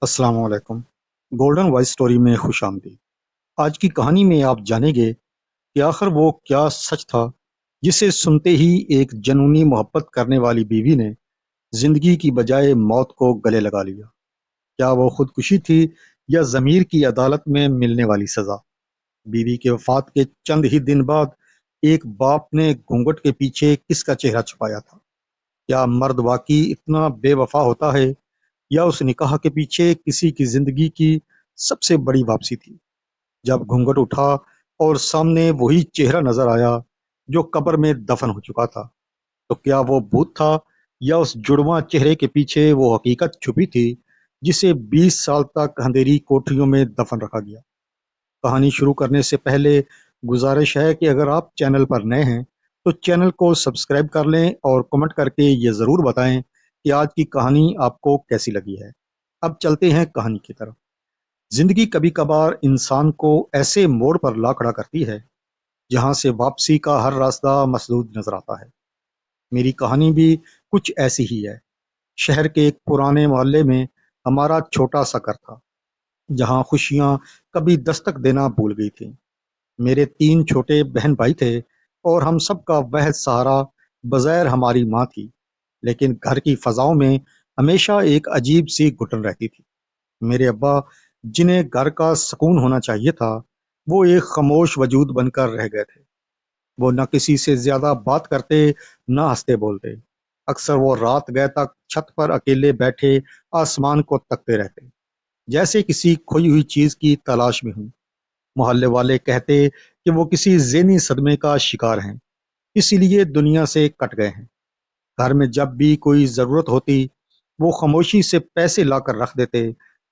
السلام علیکم۔ Golden voice story میں خوش آمدید۔ آج کی کہانی میں آپ جانیں گے کہ آخر وہ کیا سچ تھا جسے سنتے ہی ایک جنونی محبت کرنے والی بیوی نے زندگی کی بجائے موت کو گلے لگا لیا۔ کیا وہ خودکشی تھی یا ضمیر کی عدالت میں ملنے والی سزا؟ بیوی کے وفات کے چند ہی دن بعد ایک باپ نے گھونگھٹ کے پیچھے کس کا چہرہ چھپایا تھا؟ کیا مرد واقعی اتنا بے وفا ہوتا ہے یا اس نکاح کے پیچھے کسی کی زندگی کی سب سے بڑی واپسی تھی؟ جب گھونگھٹ اٹھا اور سامنے وہی چہرہ نظر آیا جو قبر میں دفن ہو چکا تھا، تو کیا وہ بھوت تھا یا اس جڑواں چہرے کے پیچھے وہ حقیقت چھپی تھی جسے 20 سال تک اندھیری کوٹریوں میں دفن رکھا گیا؟ کہانی شروع کرنے سے پہلے گزارش ہے کہ اگر آپ چینل پر نئے ہیں تو چینل کو سبسکرائب کر لیں اور کمنٹ کر کے یہ ضرور بتائیں کہ آج کی کہانی آپ کو کیسی لگی ہے۔ اب چلتے ہیں کہانی کی طرف۔ زندگی کبھی کبھار انسان کو ایسے موڑ پر لا کھڑا کرتی ہے جہاں سے واپسی کا ہر راستہ مسدود نظر آتا ہے۔ میری کہانی بھی کچھ ایسی ہی ہے۔ شہر کے ایک پرانے محلے میں ہمارا چھوٹا سا گھر تھا جہاں خوشیاں کبھی دستک دینا بھول گئی تھیں۔ میرے 3 چھوٹے بہن بھائی تھے اور ہم سب کا واحد سہارا بظاہر ہماری ماں تھی، لیکن گھر کی فضاؤں میں ہمیشہ ایک عجیب سی گھٹن رہتی تھی۔ میرے ابا، جنہیں گھر کا سکون ہونا چاہیے تھا، وہ ایک خاموش وجود بن کر رہ گئے تھے۔ وہ نہ کسی سے زیادہ بات کرتے، نہ ہنستے بولتے۔ اکثر وہ رات گئے تک چھت پر اکیلے بیٹھے آسمان کو تکتے رہتے، جیسے کسی کھوئی ہوئی چیز کی تلاش میں ہوں۔ محلے والے کہتے کہ وہ کسی ذہنی صدمے کا شکار ہیں، اسی لیے دنیا سے کٹ گئے ہیں۔ گھر میں جب بھی کوئی ضرورت ہوتی، وہ خاموشی سے پیسے لا کر رکھ دیتے،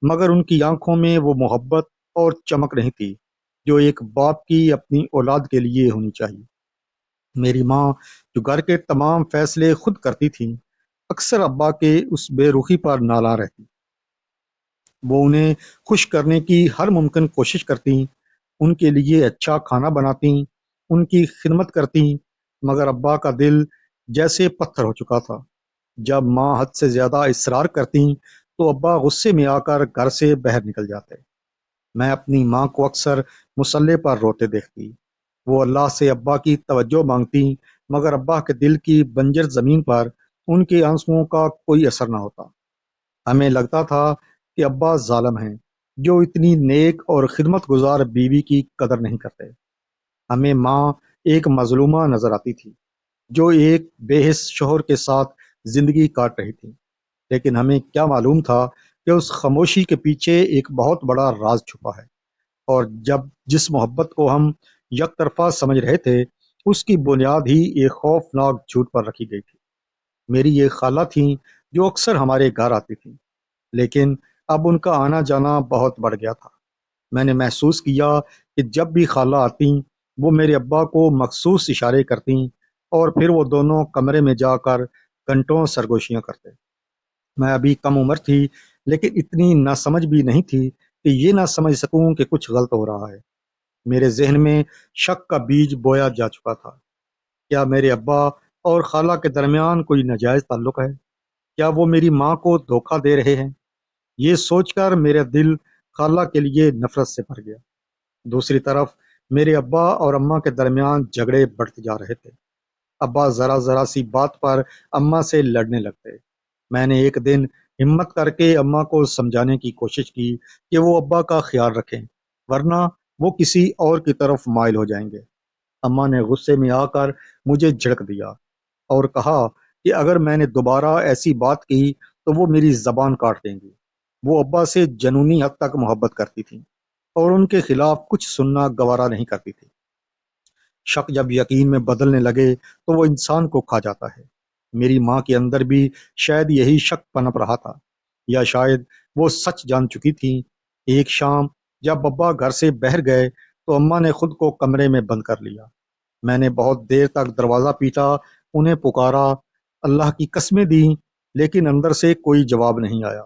مگر ان کی آنکھوں میں وہ محبت اور چمک نہیں تھی جو ایک باپ کی اپنی اولاد کے لیے ہونی چاہیے۔ میری ماں، جو گھر کے تمام فیصلے خود کرتی تھی، اکثر ابا کے اس بے رخی پر نالاں رہتی۔ وہ انہیں خوش کرنے کی ہر ممکن کوشش کرتی، ان کے لیے اچھا کھانا بناتی، ان کی خدمت کرتی، مگر ابا کا دل جیسے پتھر ہو چکا تھا۔ جب ماں حد سے زیادہ اصرار کرتی تو ابا غصے میں آ کر گھر سے باہر نکل جاتے۔ میں اپنی ماں کو اکثر مصلے پر روتے دیکھتی۔ وہ اللہ سے ابا کی توجہ مانگتی، مگر ابا کے دل کی بنجر زمین پر ان کے آنسوؤں کا کوئی اثر نہ ہوتا۔ ہمیں لگتا تھا کہ ابا ظالم ہیں جو اتنی نیک اور خدمت گزار بیوی کی قدر نہیں کرتے۔ ہمیں ماں ایک مظلومہ نظر آتی تھی جو ایک بے حس شوہر کے ساتھ زندگی کاٹ رہی تھی، لیکن ہمیں کیا معلوم تھا کہ اس خاموشی کے پیچھے ایک بہت بڑا راز چھپا ہے، اور جس محبت کو ہم یک طرفہ سمجھ رہے تھے، اس کی بنیاد ہی ایک خوفناک جھوٹ پر رکھی گئی تھی۔ میری یہ خالہ تھیں جو اکثر ہمارے گھر آتی تھیں، لیکن اب ان کا آنا جانا بہت بڑھ گیا تھا۔ میں نے محسوس کیا کہ جب بھی خالہ آتیں، وہ میرے ابا کو مخصوص اشارے کرتیں اور پھر وہ دونوں کمرے میں جا کر گھنٹوں سرگوشیاں کرتے۔ میں ابھی کم عمر تھی، لیکن اتنی ناسمجھ بھی نہیں تھی کہ یہ نہ سمجھ سکوں کہ کچھ غلط ہو رہا ہے۔ میرے ذہن میں شک کا بیج بویا جا چکا تھا۔ کیا میرے ابا اور خالہ کے درمیان کوئی ناجائز تعلق ہے؟ کیا وہ میری ماں کو دھوکہ دے رہے ہیں؟ یہ سوچ کر میرا دل خالہ کے لیے نفرت سے بھر گیا۔ دوسری طرف میرے ابا اور اماں کے درمیان جھگڑے بڑھتے جا رہے تھے۔ ابا ذرا ذرا سی بات پر اماں سے لڑنے لگتے۔ میں نے ایک دن ہمت کر کے اماں کو سمجھانے کی کوشش کی کہ وہ ابا کا خیال رکھیں، ورنہ وہ کسی اور کی طرف مائل ہو جائیں گے۔ اماں نے غصے میں آ کر مجھے جھڑک دیا اور کہا کہ اگر میں نے دوبارہ ایسی بات کی تو وہ میری زبان کاٹ دیں گی۔ وہ ابا سے جنونی حد تک محبت کرتی تھی اور ان کے خلاف کچھ سننا گوارا نہیں کرتی تھی۔ شک جب یقین میں بدلنے لگے تو وہ انسان کو کھا جاتا ہے۔ میری ماں کے اندر بھی شاید یہی شک پنپ رہا تھا، یا شاید وہ سچ جان چکی تھی۔ ایک شام جب ابا گھر سے باہر گئے تو اماں نے خود کو کمرے میں بند کر لیا۔ میں نے بہت دیر تک دروازہ پیٹا، انہیں پکارا، اللہ کی قسمیں دیں، لیکن اندر سے کوئی جواب نہیں آیا۔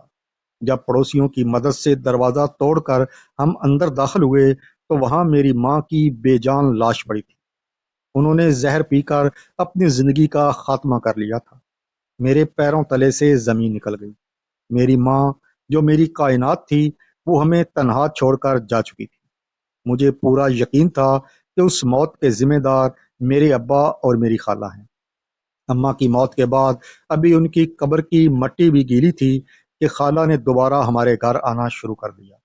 جب پڑوسیوں کی مدد سے دروازہ توڑ کر ہم اندر داخل ہوئے تو وہاں میری ماں کی بے جان لاش پڑی تھی۔ انہوں نے زہر پی کر اپنی زندگی کا خاتمہ کر لیا تھا۔ میرے پیروں تلے سے زمین نکل گئی۔ میری ماں جو میری کائنات تھی وہ ہمیں تنہا چھوڑ کر جا چکی تھی۔ مجھے پورا یقین تھا کہ اس موت کے ذمہ دار میرے ابا اور میری خالہ ہیں۔ اماں کی موت کے بعد ابھی ان کی قبر کی مٹی بھی گیلی تھی کہ خالہ نے دوبارہ ہمارے گھر آنا شروع کر دیا۔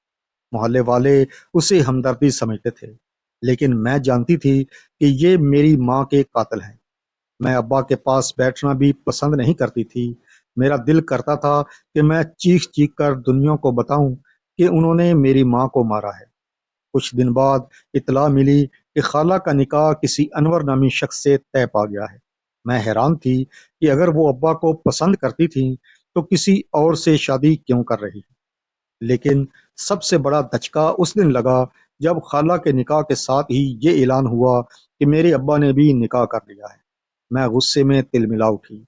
محلے والے اسے ہمدردی سمجھتے تھے، لیکن میں جانتی تھی کہ یہ میری ماں کے قاتل ہیں۔ میں ابا کے پاس بیٹھنا بھی پسند نہیں کرتی تھی۔ میرا دل کرتا تھا کہ میں چیخ چیخ کر دنیا کو بتاؤں کہ انہوں نے میری ماں کو مارا ہے۔ کچھ دن بعد اطلاع ملی کہ خالہ کا نکاح کسی انور نامی شخص سے طے پا گیا ہے۔ میں حیران تھی کہ اگر وہ ابا کو پسند کرتی تھی تو کسی اور سے شادی کیوں کر رہی ہے۔ لیکن سب سے بڑا دھچکا اس دن لگا جب خالہ کے نکاح کے ساتھ ہی یہ اعلان ہوا کہ میرے ابا نے بھی نکاح کر لیا ہے۔ میں غصے میں تلملا اٹھی۔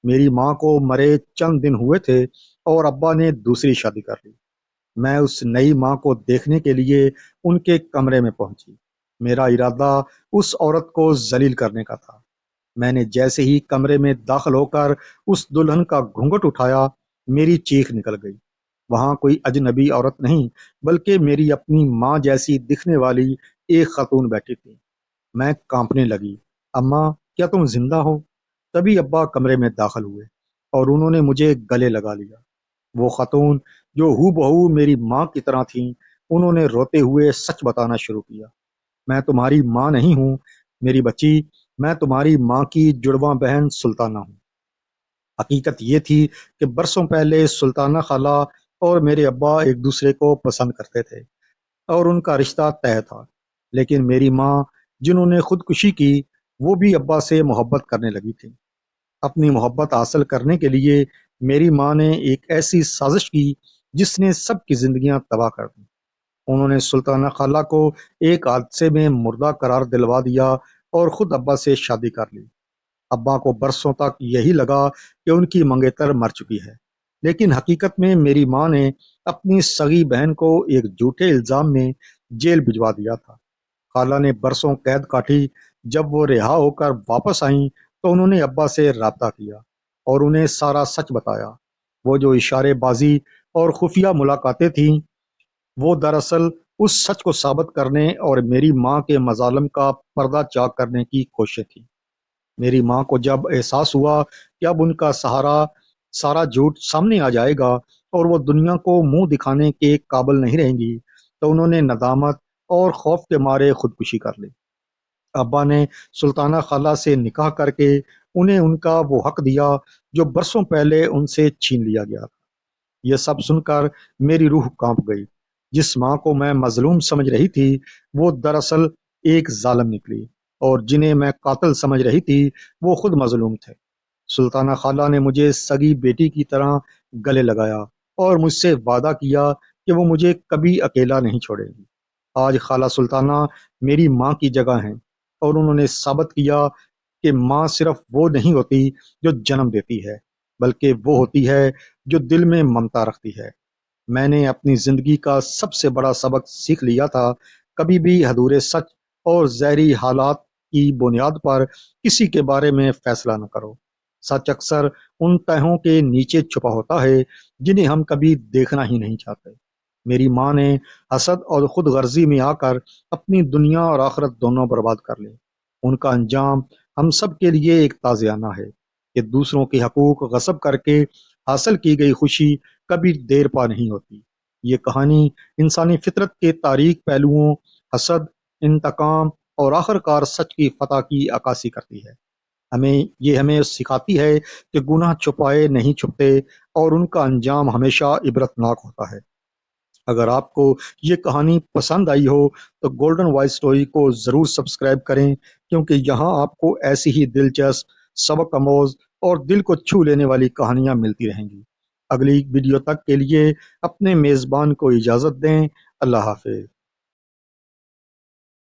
میری ماں کو مرے چند دن ہوئے تھے اور ابا نے دوسری شادی کر لی۔ میں اس نئی ماں کو دیکھنے کے لیے ان کے کمرے میں پہنچی۔ میرا ارادہ اس عورت کو ذلیل کرنے کا تھا۔ میں نے جیسے ہی کمرے میں داخل ہو کر اس دلہن کا گھونگھٹ اٹھایا، میری چیخ نکل گئی۔ وہاں کوئی اجنبی عورت نہیں بلکہ میری اپنی ماں جیسی دکھنے والی ایک خاتون بیٹھی تھی۔ میں کانپنے لگی۔ اماں، کیا تم زندہ ہو؟ تبھی ابا کمرے میں داخل ہوئے اور انہوں نے مجھے گلے لگا لیا۔ وہ خاتون جو ہو بہو میری ماں کی طرح تھیں، انہوں نے روتے ہوئے سچ بتانا شروع کیا۔ میں تمہاری ماں نہیں ہوں میری بچی، میں تمہاری ماں کی جڑواں بہن سلطانہ ہوں۔ حقیقت یہ تھی کہ برسوں پہلے سلطانہ خالہ اور میرے ابا ایک دوسرے کو پسند کرتے تھے اور ان کا رشتہ طے تھا، لیکن میری ماں جنہوں نے خودکشی کی وہ بھی ابا سے محبت کرنے لگی تھی۔ اپنی محبت حاصل کرنے کے لیے میری ماں نے ایک ایسی سازش کی جس نے سب کی زندگیاں تباہ کر دی۔ انہوں نے سلطانہ خالہ کو ایک حادثے میں مردہ قرار دلوا دیا اور خود ابا سے شادی کر لی۔ ابا کو برسوں تک یہی لگا کہ ان کی منگیتر مر چکی ہے، لیکن حقیقت میں میری ماں نے اپنی سگی بہن کو ایک جھوٹے الزام میں جیل بھجوا دیا تھا۔ خالہ نے برسوں قید کاٹی۔ جب وہ رہا ہو کر واپس آئیں تو انہوں نے ابا سے رابطہ کیا اور انہیں سارا سچ بتایا۔ وہ جو اشارے بازی اور خفیہ ملاقاتیں تھیں، وہ دراصل اس سچ کو ثابت کرنے اور میری ماں کے مظالم کا پردہ چاک کرنے کی کوشش تھی۔ میری ماں کو جب احساس ہوا کہ اب ان کا سارا جھوٹ سامنے آ جائے گا اور وہ دنیا کو منہ دکھانے کے قابل نہیں رہیں گی، تو انہوں نے ندامت اور خوف کے مارے خودکشی کر لی۔ ابا نے سلطانہ خالہ سے نکاح کر کے انہیں ان کا وہ حق دیا جو برسوں پہلے ان سے چھین لیا گیا تھا۔ یہ سب سن کر میری روح کانپ گئی۔ جس ماں کو میں مظلوم سمجھ رہی تھی وہ دراصل ایک ظالم نکلی، اور جنہیں میں قاتل سمجھ رہی تھی وہ خود مظلوم تھے۔ سلطانہ خالہ نے مجھے سگی بیٹی کی طرح گلے لگایا اور مجھ سے وعدہ کیا کہ وہ مجھے کبھی اکیلا نہیں چھوڑے گی۔ آج خالہ سلطانہ میری ماں کی جگہ ہیں اور انہوں نے ثابت کیا کہ ماں صرف وہ نہیں ہوتی جو جنم دیتی ہے، بلکہ وہ ہوتی ہے جو دل میں ممتا رکھتی ہے۔ میں نے اپنی زندگی کا سب سے بڑا سبق سیکھ لیا تھا، کبھی بھی ادھورے سچ اور زہری حالات کی بنیاد پر کسی کے بارے میں فیصلہ نہ کرو۔ سچ اکثر ان تہوں کے نیچے چھپا ہوتا ہے جنہیں ہم کبھی دیکھنا ہی نہیں چاہتے۔ میری ماں نے حسد اور خود غرضی میں آ کر اپنی دنیا اور آخرت دونوں برباد کر لی۔ ان کا انجام ہم سب کے لیے ایک تازیانہ ہے کہ دوسروں کے حقوق غصب کر کے حاصل کی گئی خوشی کبھی دیر پا نہیں ہوتی۔ یہ کہانی انسانی فطرت کے تاریک پہلوؤں، حسد، انتقام اور آخر کار سچ کی فتح کی عکاسی کرتی ہے۔ ہمیں سکھاتی ہے کہ گناہ چھپائے نہیں چھپتے اور ان کا انجام ہمیشہ عبرتناک ہوتا ہے۔ اگر آپ کو یہ کہانی پسند آئی ہو تو گولڈن وائس سٹوری کو ضرور سبسکرائب کریں، کیونکہ یہاں آپ کو ایسی ہی دلچسپ، سبق آموز اور دل کو چھو لینے والی کہانیاں ملتی رہیں گی۔ اگلی ویڈیو تک کے لیے اپنے میزبان کو اجازت دیں۔ اللہ حافظ۔